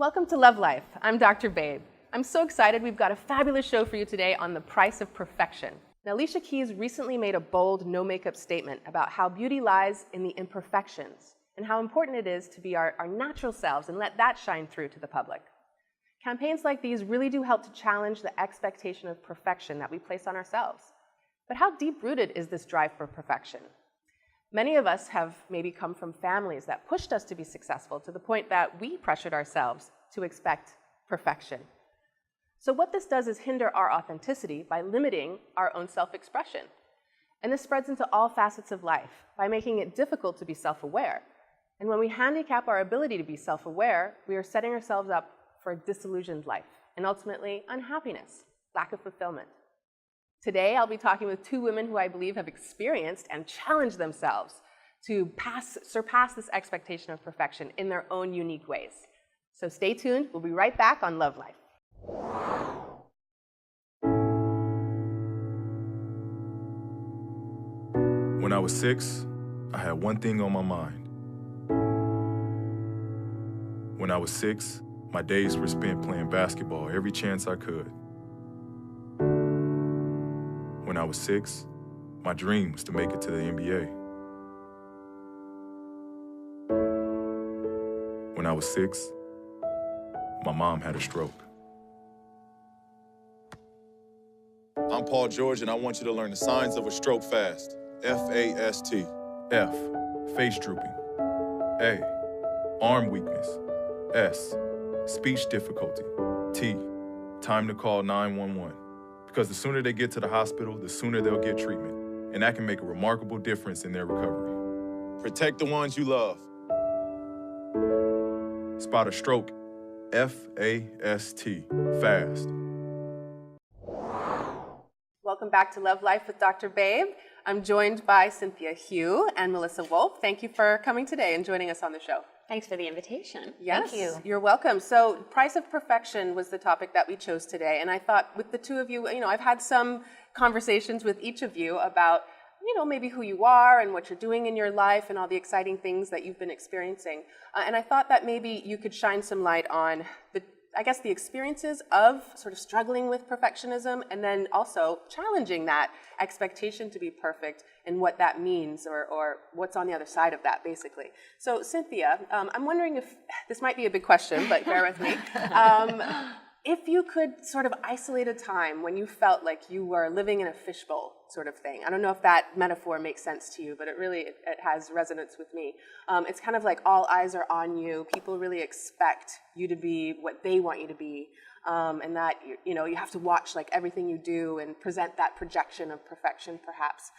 Welcome to Love Life. I'm Dr. Babe. I'm so excited we've got a fabulous show for you today on the price of perfection. Now, Alicia Keys recently made a bold, no-makeup statement about how beauty lies in the imperfections and how important it is to be our natural selves and let that shine through to the public. Campaigns like these really do help to challenge the expectation of perfection that we place on ourselves. But how deep-rooted is this drive for perfection? Many of us have maybe come from families that pushed us to be successful to the point that we pressured ourselves to expect perfection. So what this does is hinder our authenticity by limiting our own self-expression. And this spreads into all facets of life by making it difficult to be self-aware. And when we handicap our ability to be self-aware, we are setting ourselves up for a disillusioned life and ultimately unhappiness, lack of fulfillment. Today, I'll be talking with two women who I believe have experienced and challenged themselves to surpass this expectation of perfection in their own unique ways. So stay tuned. We'll be right back on Love Life. When I was 6, I had one thing on my mind. When I was 6, my days were spent playing basketball every chance I could. When I was 6, my dream was to make it to the NBA. When I was 6, my mom had a stroke. I'm Paul George, and I want you to learn the signs of a stroke fast. F-A-S-T. F, face drooping. A, arm weakness. S, speech difficulty. T, time to call 911. Because the sooner they get to the hospital, the sooner they'll get treatment. And that can make a remarkable difference in their recovery. Protect the ones you love. Spot a stroke. F-A-S-T. Fast. Welcome back to Love Life with Dr. Babe. I'm joined by Cynthia Hugh and Melissa Wolf. Thank you for coming today and joining us on the show. Thanks for the invitation. Yes, Thank you. You're welcome. So, price of perfection was the topic that we chose today. And I thought with the two of you, I've had some conversations with each of you about, maybe who you are and what you're doing in your life and all the exciting things that you've been experiencing. And I thought that maybe you could shine some light on the experiences of sort of struggling with perfectionism and then also challenging that expectation to be perfect and what that means or what's on the other side of that, basically. So, Cynthia, I'm wondering if this might be a big question, but bear with me. If you could sort of isolate a time when you felt like you were living in a fishbowl sort of thing. I don't know if that metaphor makes sense to you, but it has resonance with me. It's kind of like all eyes are on you. People really expect you to be what they want you to be, and that you have to watch like everything you do and present that projection of perfection, perhaps.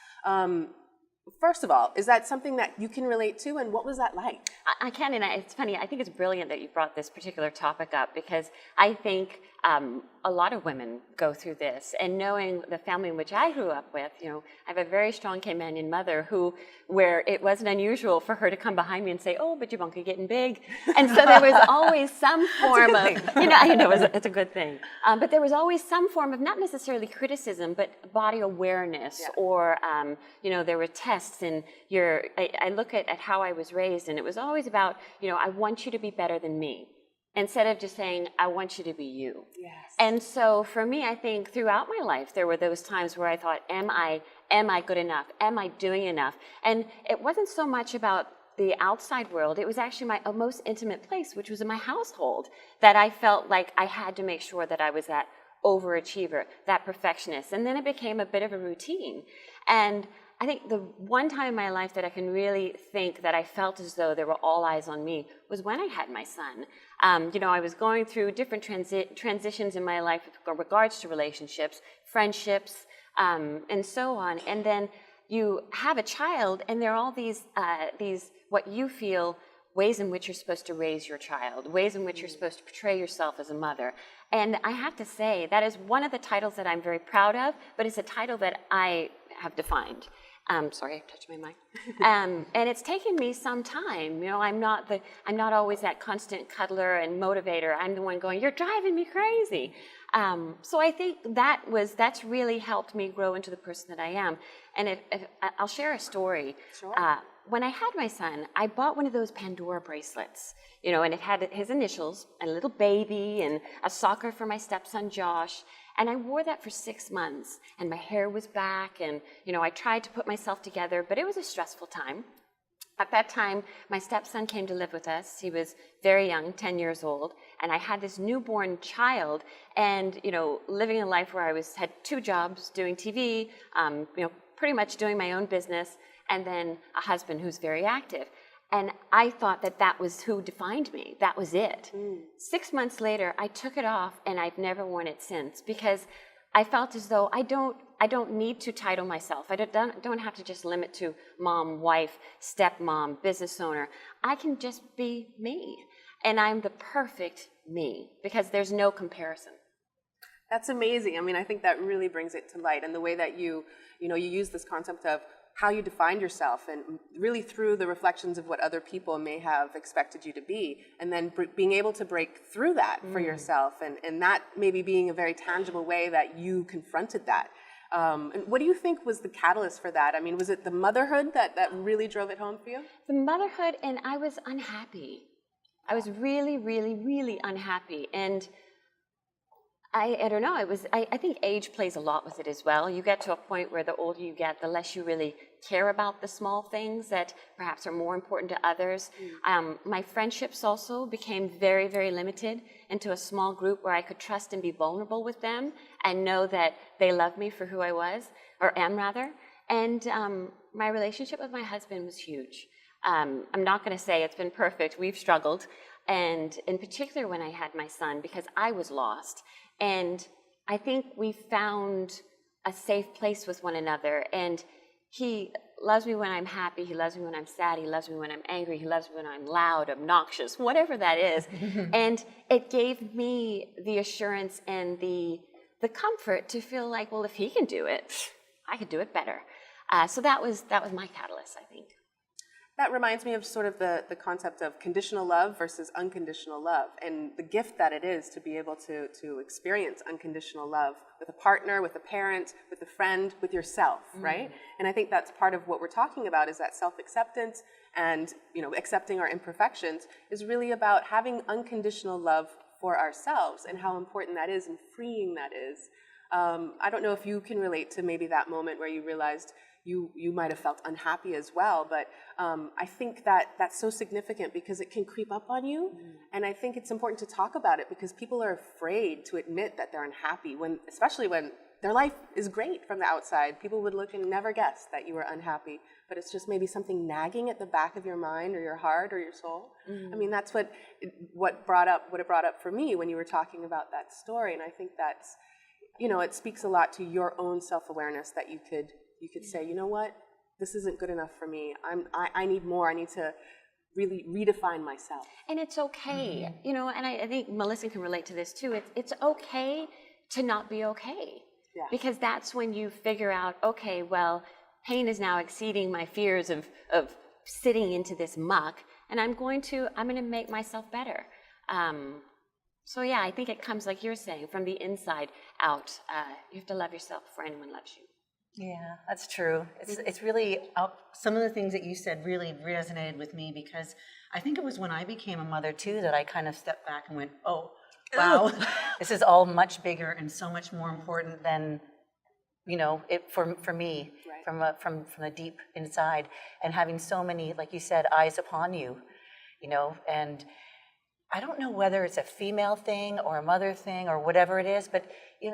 First of all, is that something that you can relate to, and what was that like? I can, and it's funny. I think it's brilliant that you brought this particular topic up because I think a lot of women go through this. And knowing the family in which I grew up with, I have a very strong Caymanian mother where it wasn't unusual for her to come behind me and say, "Oh, but your bunkie getting big," and so there was always some form of, it's a good thing. But there was always some form of not necessarily criticism, but body awareness, or there were tests, and I look at how I was raised, and it was always about, I want you to be better than me, instead of just saying, I want you to be you. Yes. And so for me, I think throughout my life, there were those times where I thought, am I good enough? Am I doing enough? And it wasn't so much about the outside world. It was actually my most intimate place, which was in my household, that I felt like I had to make sure that I was that overachiever, that perfectionist. And then it became a bit of a routine. And I think the one time in my life that I can really think that I felt as though there were all eyes on me was when I had my son. I was going through different transitions in my life with regards to relationships, friendships, and so on. And then you have a child, and there are all these what you feel ways in which you're supposed to raise your child, ways in which you're supposed to portray yourself as a mother. And I have to say, that is one of the titles that I'm very proud of, but it's a title that I have defined. Sorry, I touched my mic. And it's taken me some time. I'm not always that constant cuddler and motivator. I'm the one going, "You're driving me crazy." So I think that's really helped me grow into the person that I am. And if I'll share a story. Sure. When I had my son, I bought one of those Pandora bracelets, and it had his initials, a little baby, and a soccer for my stepson Josh. And I wore that for 6 months, and my hair was back, and I tried to put myself together, but it was a stressful time. At that time, my stepson came to live with us. He was very young, 10 years old, and I had this newborn child, and living a life where I had 2 jobs, doing TV, pretty much doing my own business, and then a husband who's very active. And I thought that was who defined me. That was it. 6 months later, I took it off, and I've never worn it since, because I felt as though I don't need to title myself. I don't have to just limit to mom, wife, stepmom, business owner. I can just be me, and I'm the perfect me, because there's no comparison. That's amazing. I mean, I think that really brings it to light, and the way that you use this concept of how you defined yourself, and really through the reflections of what other people may have expected you to be, and then being able to break through that for yourself, and that maybe being a very tangible way that you confronted that. And what do you think was the catalyst for that? I mean, was it the motherhood that really drove it home for you? The motherhood, and I was unhappy. I was really, really, really unhappy. And I don't know, I think age plays a lot with it as well. You get to a point where the older you get, the less you really care about the small things that perhaps are more important to others. My friendships also became very, very limited into a small group where I could trust and be vulnerable with them and know that they love me for who I was, or am rather. And my relationship with my husband was huge. I'm not going to say it's been perfect. We've struggled. And in particular when I had my son, because I was lost. And I think we found a safe place with one another. And he loves me when I'm happy. He loves me when I'm sad. He loves me when I'm angry. He loves me when I'm loud, obnoxious, whatever that is. And it gave me the assurance and the comfort to feel like, well, if he can do it, I could do it better. So that was my catalyst, I think. That reminds me of sort of the concept of conditional love versus unconditional love, and the gift that it is to be able to experience unconditional love with a partner, with a parent, with a friend, with yourself, right? And I think that's part of what we're talking about, is that self-acceptance, and accepting our imperfections is really about having unconditional love for ourselves, and how important that is and freeing that is. I don't know if you can relate to maybe that moment where you realized you might have felt unhappy as well, but I think that's so significant because it can creep up on you, and I think it's important to talk about it because people are afraid to admit that they're unhappy, especially when their life is great from the outside. People would look and never guess that you were unhappy, but it's just maybe something nagging at the back of your mind or your heart or your soul. I mean, that's what it brought up for me when you were talking about that story, and I think that's, it speaks a lot to your own self-awareness that you could say, you know what, this isn't good enough for me. I need more. I need to really redefine myself. And it's okay, and I think Melissa can relate to this too. It's okay to not be okay. Yeah. Because that's when you figure out, okay, well, pain is now exceeding my fears of sitting into this muck, and I'm going to make myself better. So yeah, I think it comes, like you're saying, from the inside out. You have to love yourself before anyone loves you. Yeah, that's true. It's really, some of the things that you said really resonated with me, because I think it was when I became a mother too that I kind of stepped back and went, oh, wow, this is all much bigger and so much more important than, it for me, right, from the deep inside, and having so many, like you said, eyes upon you, and I don't know whether it's a female thing or a mother thing or whatever it is, but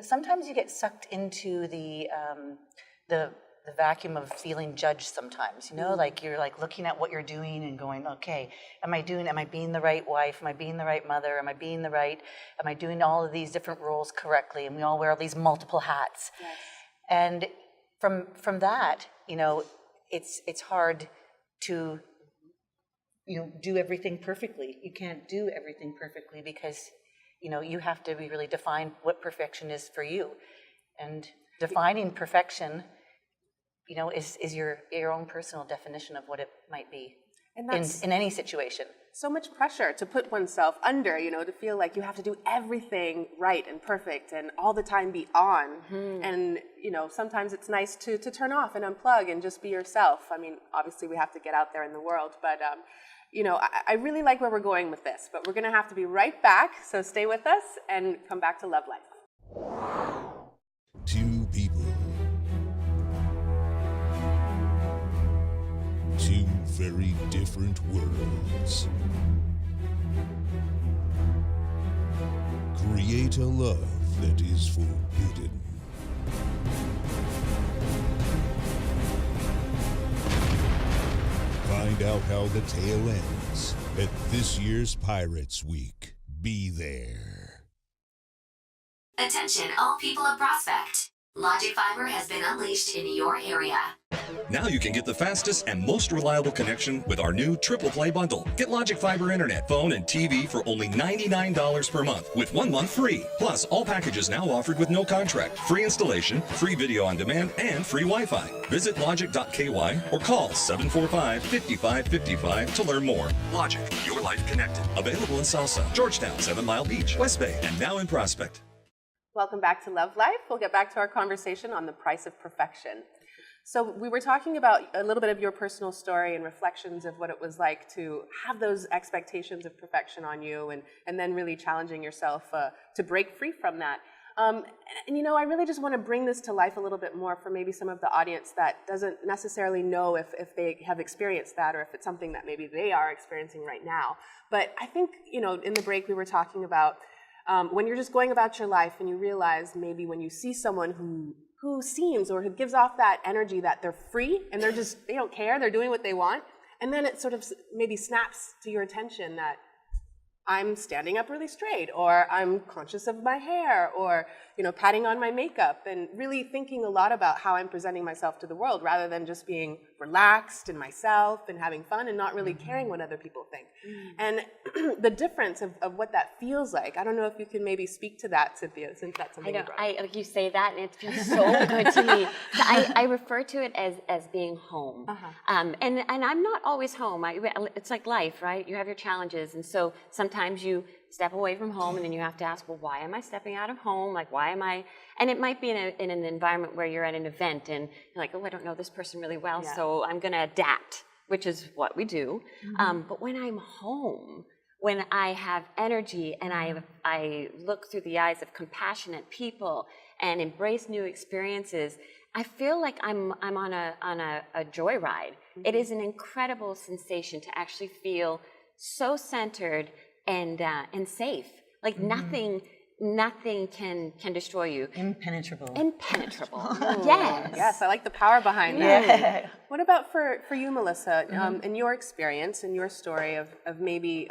sometimes you get sucked into the vacuum of feeling judged sometimes, like you're like looking at what you're doing and going, okay, am I being the right wife? Am I being the right mother? Am I doing all of these different roles correctly? And we all wear these multiple hats. Yes. And from that, it's hard to, do everything perfectly. You can't do everything perfectly because, you have to really define what perfection is for you. And defining perfection, is your own personal definition of what it might be, and in any situation. so much pressure to put oneself under, to feel like you have to do everything right and perfect and all the time be on. And, sometimes it's nice to turn off and unplug and just be yourself. I mean, obviously we have to get out there in the world, but, I really like where we're going with this, but we're going to have to be right back. So stay with us and come back to Love Life. Two people. Two very different worlds. Create a love that is forbidden. Find out how the tale ends at this year's Pirates Week. Be there. Attention all people of Prospect. Logic Fiber has been unleashed in your area. Now you can get the fastest and most reliable connection with our new Triple Play bundle. Get Logic Fiber Internet, phone, and TV for only $99 per month with 1 month free. Plus, all packages now offered with no contract, free installation, free video on demand, and free Wi-Fi. Visit logic.ky or call 745-5555 to learn more. Logic, your life connected. Available in Salsa, Georgetown, 7 Mile Beach, West Bay, and now in Prospect. Welcome back to Love Life. We'll get back to our conversation on the price of perfection. So we were talking about a little bit of your personal story and reflections of what it was like to have those expectations of perfection on you and then really challenging yourself to break free from that. I really just want to bring this to life a little bit more for maybe some of the audience that doesn't necessarily know if they have experienced that or if it's something that maybe they are experiencing right now. But I think, in the break we were talking about when you're just going about your life and you realize maybe when you see someone who seems or who gives off that energy that they're free and they don't care, they're doing what they want, and then it sort of maybe snaps to your attention that I'm standing up really straight, or I'm conscious of my hair, or patting on my makeup, and really thinking a lot about how I'm presenting myself to the world rather than just being relaxed in myself and having fun and not really caring what other people think. And the difference of what that feels like, I don't know if you can maybe speak to that, Cynthia, since that's something you brought up. You say that and it feels so good to me. I refer to it as being home. And I'm not always home. It's like life, right? You have your challenges, and so sometimes you step away from home and then you have to ask, well, why am I stepping out of home? Like, why am I? And it might be in an environment where you're at an event and you're like, oh, I don't know this person really well, so I'm going to adapt, which is what we do. But when I'm home, when I have energy and I look through the eyes of compassionate people and embrace new experiences, I feel like I'm on a joyride. It is an incredible sensation to actually feel so centered and safe. Like nothing can destroy you. Impenetrable. Yes. Yes, I like the power behind that. What about for you, Melissa, in your experience, in your story of maybe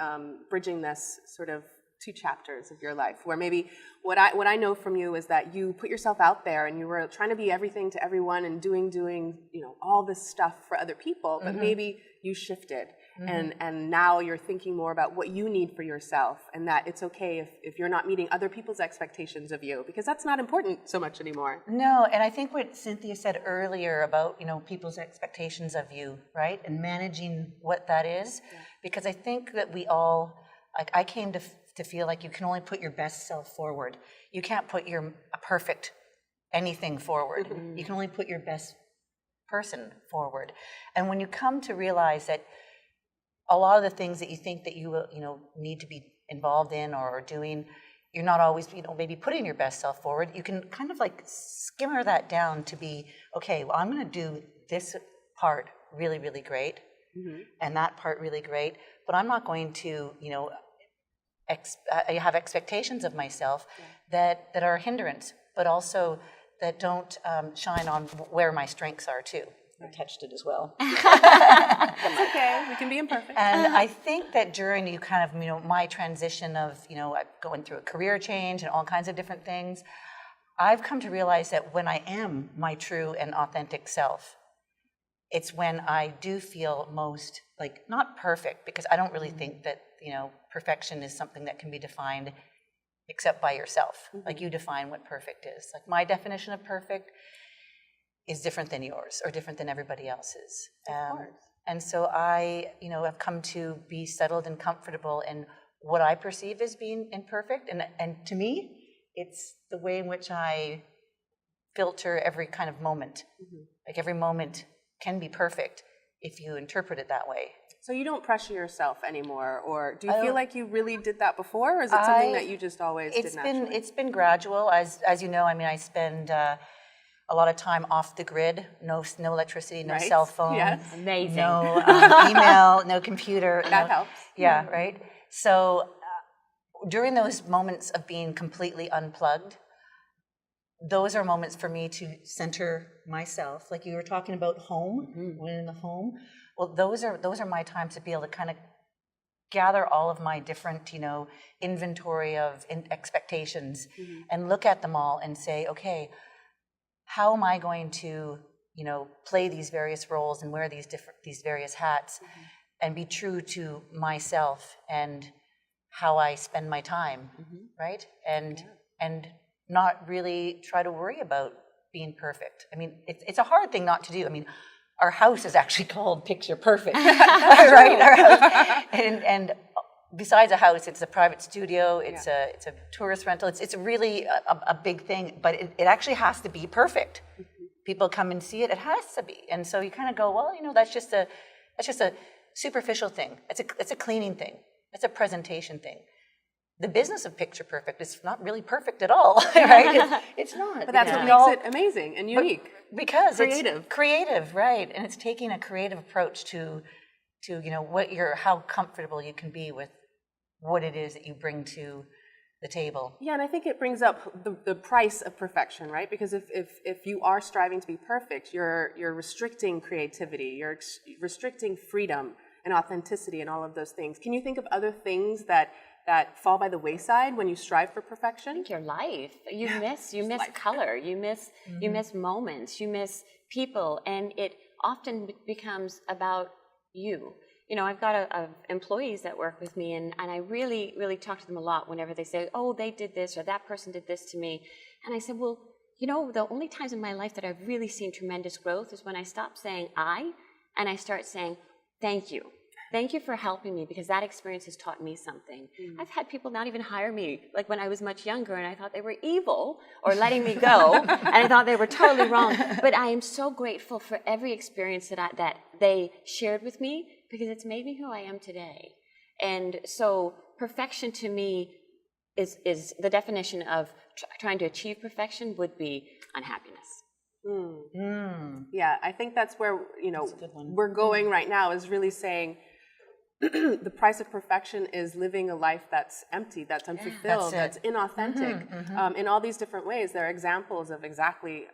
bridging this sort of 2 chapters of your life, where maybe what I know from you is that you put yourself out there and you were trying to be everything to everyone and doing all this stuff for other people, but maybe you shifted. And now you're thinking more about what you need for yourself, and that it's okay if you're not meeting other people's expectations of you, because that's not important so much anymore. No, and I think what Cynthia said earlier about, people's expectations of you, right? And managing what that is, because I think that we all, I came to feel like you can only put your best self forward. You can't put a perfect anything forward. You can only put your best person forward. And when you come to realize that a lot of the things that you think that you need to be involved in or doing, you're not always maybe putting your best self forward. You can kind of like skimmer that down to be, okay, well, I'm going to do this part really, really great, and that part really great, but I'm not going to I have expectations of myself that are a hindrance, but also that don't shine on where my strengths are too. I touched it as well. That's okay. We can be imperfect. And I think that during my transition of, going through a career change and all kinds of different things, I've come to realize that when I am my true and authentic self, it's when I do feel most, not perfect, because I don't really think that, perfection is something that can be defined except by yourself. Like you define what perfect is. Like my definition of perfect is different than yours or different than everybody else's. And so I, have come to be settled and comfortable in what I perceive as being imperfect. And to me, it's the way in which I filter every kind of moment. Like every moment can be perfect if you interpret it that way. So you don't pressure yourself anymore, or do you feel like you really did that before, or is it something that you just always did naturally? It's been gradual. As you know, I spend a lot of time off the grid, no electricity, no cell phone, Amazing. no email, no computer. That helps. Yeah, right? So during those moments of being completely unplugged, those are moments for me to center myself. Like you were talking about home, when in the home. Well, those are my time to be able to kind of gather all of my different, inventory of expectations and look at them all and say, okay, how am I going to, play these various roles and wear these various hats and be true to myself and how I spend my time, right? And not really try to worry about being perfect. I mean, it's a hard thing not to do. I mean, our house is actually called Picture Perfect, right? Our house. And besides a house, it's a private studio. It's a tourist rental. It's really a big thing, but it actually has to be perfect. People come and see it. It has to be, and so you kind of go, well, that's just a superficial thing. It's a cleaning thing. It's a presentation thing. The business of Picture Perfect is not really perfect at all, right? It's not. But that's what makes it amazing and unique. Because creative. It's creative, right? And it's taking a creative approach to how comfortable you can be with what it is that you bring to the table. Yeah, and I think it brings up the price of perfection, right? Because if you are striving to be perfect, you're restricting creativity, you're restricting freedom and authenticity and all of those things. Can you think of other things that fall by the wayside when you strive for perfection? I think your life. You miss color. You miss moments. You miss people, and it often becomes about you. I've got employees that work with me, and I really, really talk to them a lot whenever they say, oh, they did this or that person did this to me. And I said, well, the only times in my life that I've really seen tremendous growth is when I stop saying I, and I start saying thank you. Thank you for helping me, because that experience has taught me something. I've had people not even hire me, like when I was much younger, and I thought they were evil or letting me go, and I thought they were totally wrong. But I am so grateful for every experience that they shared with me, because it's made me who I am today. And so perfection to me is the definition of trying to achieve perfection would be unhappiness. Yeah, I think that's where we're going right now, is really saying the price of perfection is living a life that's empty, that's unfulfilled, that's inauthentic. In all these different ways, there are examples of exactly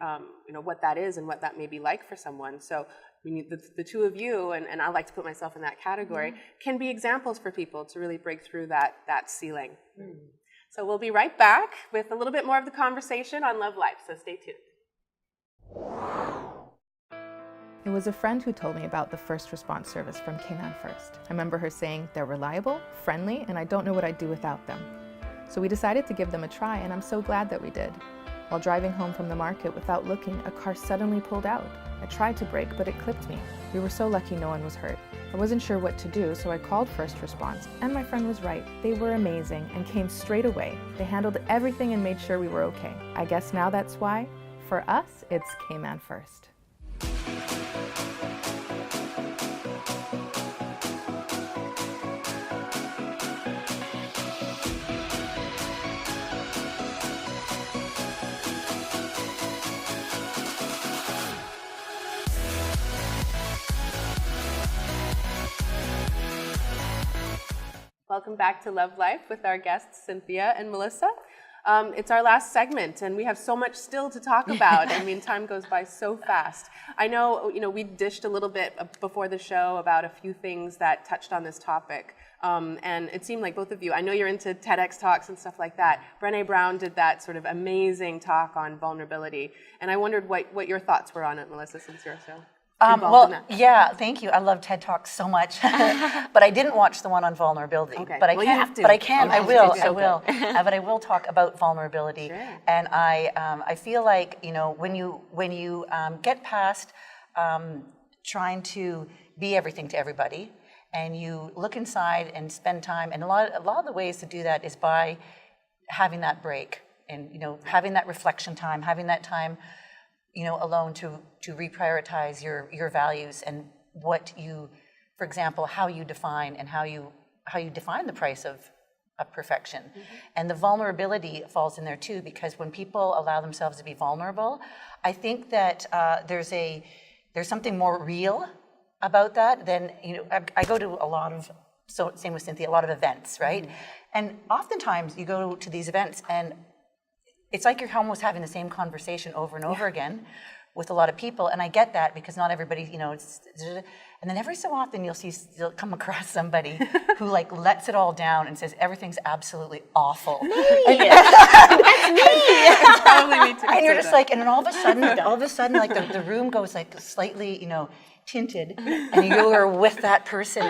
what that is and what that may be like for someone. So the two of you, and I like to put myself in that category, can be examples for people to really break through that ceiling. So we'll be right back with a little bit more of the conversation on Love Life, so stay tuned. It was a friend who told me about the first response service from Cayman First. I remember her saying they're reliable, friendly, and I don't know what I'd do without them. So we decided to give them a try, and I'm so glad that we did. While driving home from the market without looking, a car suddenly pulled out. I tried to brake, but it clipped me. We were so lucky no one was hurt. I wasn't sure what to do, so I called First Response, and my friend was right. They were amazing and came straight away. They handled everything and made sure we were okay. I guess now that's why, for us, it's Cayman First. Welcome back to Love Life with our guests, Cynthia and Melissa. It's our last segment, and we have so much still to talk about. I mean, time goes by so fast. I know, we dished a little bit before the show about a few things that touched on this topic. And it seemed like both of you, I know you're into TEDx talks and stuff like that. Brené Brown did that sort of amazing talk on vulnerability. And I wondered what your thoughts were on it, Melissa, since you're so involved in that. Yeah, thank you. I love TED Talks so much. But I didn't watch the one on vulnerability. Okay. But I Well, can. you have to. But I can. I will. Okay. I will. But I will talk about vulnerability. Sure. And I feel like when you get past trying to be everything to everybody, and you look inside and spend time. And a lot of the ways to do that is by having that break, and having that reflection time, having that time, alone to reprioritize your values and what you, for example, how you define and how you define the price of perfection. And the vulnerability falls in there too, because when people allow themselves to be vulnerable, I think that there's something more real about that than, I go to a lot of, so same with Cynthia, a lot of events, right? And oftentimes you go to these events and it's like you're almost having the same conversation over and over again with a lot of people, and I get that because not everybody, and then every so often you'll come across somebody who lets it all down and says everything's absolutely awful. That's me. Probably me too. And you're just and then all of a sudden, the room goes slightly, tinted, and you are with that person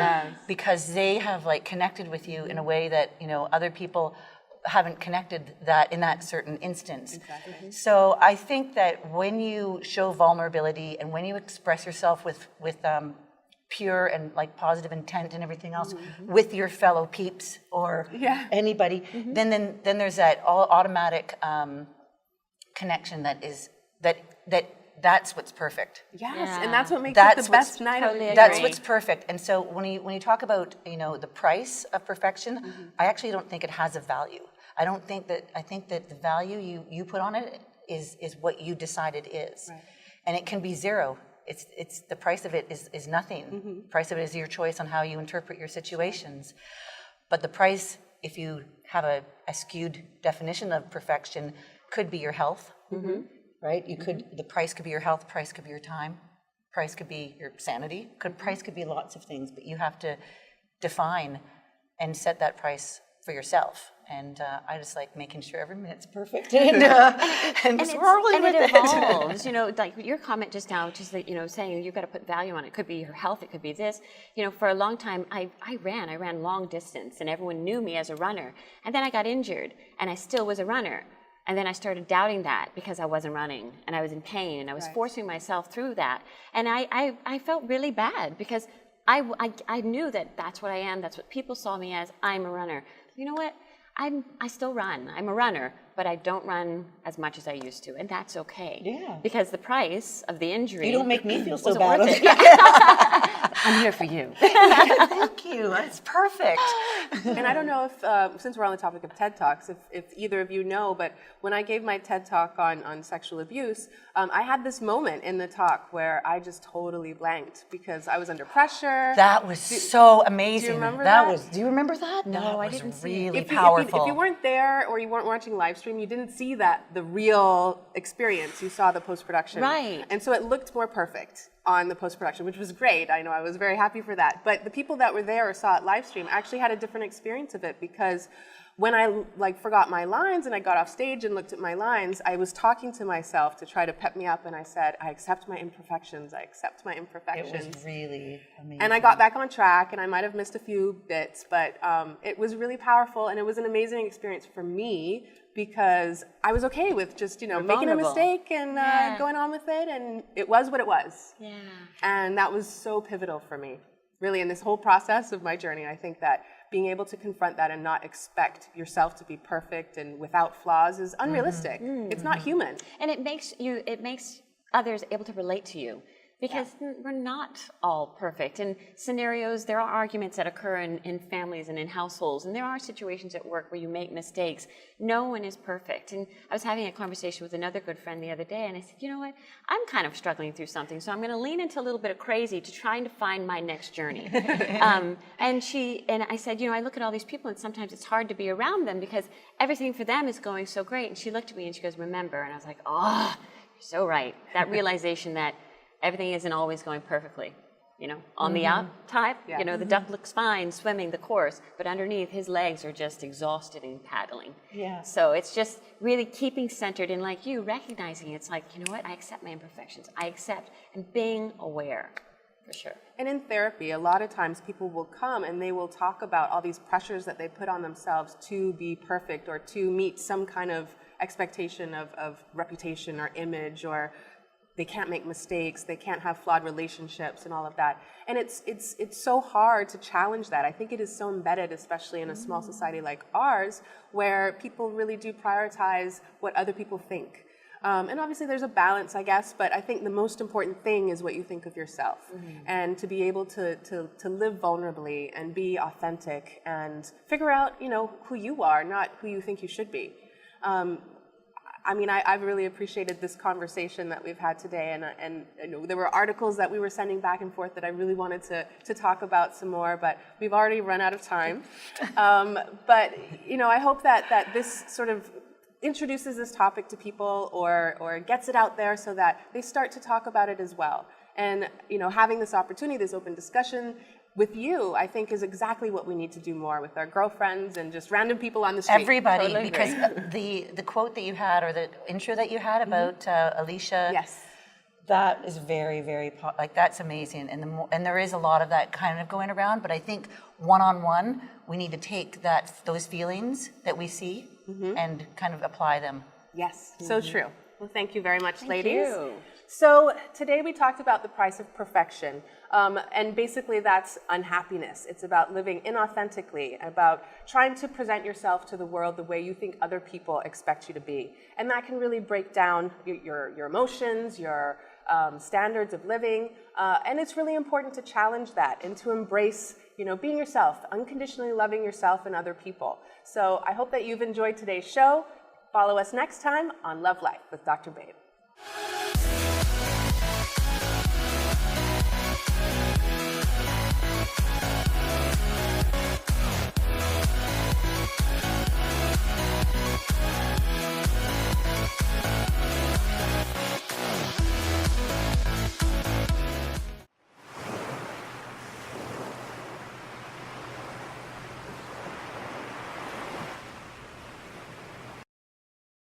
because they have connected with you in a way that other people haven't connected that in that certain instance. Exactly. So I think that when you show vulnerability and when you express yourself with pure and positive intent and everything else with your fellow peeps or anybody, then there's that all automatic connection that's what's perfect. Yes, and that's what makes it the best night of the year. That's what's perfect. And so when you talk about the price of perfection, I actually don't think it has a value. I think that the value you put on it is what you decide it is. Right. And it can be zero. It's the price of it is nothing. The price of it is your choice on how you interpret your situations. But the price, if you have a skewed definition of perfection, could be your health. Right? The price could be your health, price could be your time, price could be your sanity, price could be lots of things, but you have to define and set that price for yourself. And I just like making sure every minute's perfect and just rolling with it. And it evolves, like your comment just now, which is that, saying you've got to put value on it. It could be your health, it could be this. For a long time, I ran long distance, and everyone knew me as a runner. And then I got injured, and I still was a runner. And then I started doubting that because I wasn't running, and I was in pain, and I was forcing myself through that. And I felt really bad because I knew that that's what I am, that's what people saw me as, I'm a runner. You know what? I still run. I'm a runner, but I don't run as much as I used to, and that's okay. Yeah. Because the price of the injury. You don't make me feel so bad. I'm here for you. Thank you. That's perfect. And I don't know if, since we're on the topic of TED Talks, if either of you know, but when I gave my TED Talk on sexual abuse, I had this moment in the talk where I just totally blanked because I was under pressure. That was so amazing. Do you remember that? Do you remember that? No, I didn't see it. Really powerful. If you weren't there or you weren't watching live stream, you didn't see the real experience. You saw the post-production. Right. And so it looked more perfect on the post-production, which was great. I know, I was very happy for that. But the people that were there or saw it live stream actually had a different experience of it, because when I forgot my lines and I got off stage and looked at my lines, I was talking to myself to try to pep me up, and I said, I accept my imperfections, I accept my imperfections. It was really amazing. And I got back on track, and I might have missed a few bits, but it was really powerful, and it was an amazing experience for me because I was okay with just, making a mistake and going on with it, and it was what it was. Yeah. And that was so pivotal for me, really, in this whole process of my journey. I think that being able to confront that and not expect yourself to be perfect and without flaws is unrealistic. It's not human. And it makes others able to relate to you. Because we're not all perfect. In scenarios, there are arguments that occur in families and in households, and there are situations at work where you make mistakes. No one is perfect. And I was having a conversation with another good friend the other day, and I said, you know what, I'm kind of struggling through something, so I'm going to lean into a little bit of crazy to trying to find my next journey. And I said, I look at all these people, and sometimes it's hard to be around them because everything for them is going so great. And she looked at me and she goes, remember? And I was like, oh, you're so right. That realization that everything isn't always going perfectly, on the outside, the duck looks fine swimming the course, but underneath his legs are just exhausted and paddling. Yeah. So it's just really keeping centered and like you recognizing it's like, you know what, I accept my imperfections. I accept and being aware, for sure. And in therapy, a lot of times people will come and they will talk about all these pressures that they put on themselves to be perfect or to meet some kind of expectation of reputation or image or they can't make mistakes, they can't have flawed relationships and all of that. And it's so hard to challenge that. I think it is so embedded, especially in a small society like ours, where people really do prioritize what other people think. And obviously there's a balance, I guess, but I think the most important thing is what you think of yourself. And to be able to live vulnerably and be authentic and figure out, who you are, not who you think you should be. I mean, I've really appreciated this conversation that we've had today, and there were articles that we were sending back and forth that I really wanted to talk about some more, but we've already run out of time. But, I hope that this sort of introduces this topic to people or gets it out there so that they start to talk about it as well. And, having this opportunity, this open discussion with you, I think is exactly what we need to do more with our girlfriends and just random people on the street. Everybody, Totally because agree. the quote that you had, or the intro that you had about Alicia, Yes. that is very, very, that's amazing. And there is a lot of that kind of going around, but I think one-on-one, we need to take those feelings that we see and kind of apply them. Yes, so true. Well, thank you very much, Thank ladies. you. So today we talked about the price of perfection, and basically that's unhappiness. It's about living inauthentically, about trying to present yourself to the world the way you think other people expect you to be. And that can really break down your emotions, your standards of living, and it's really important to challenge that and to embrace being yourself, unconditionally loving yourself and other people. So I hope that you've enjoyed today's show. Follow us next time on Love Life with Dr. Babe.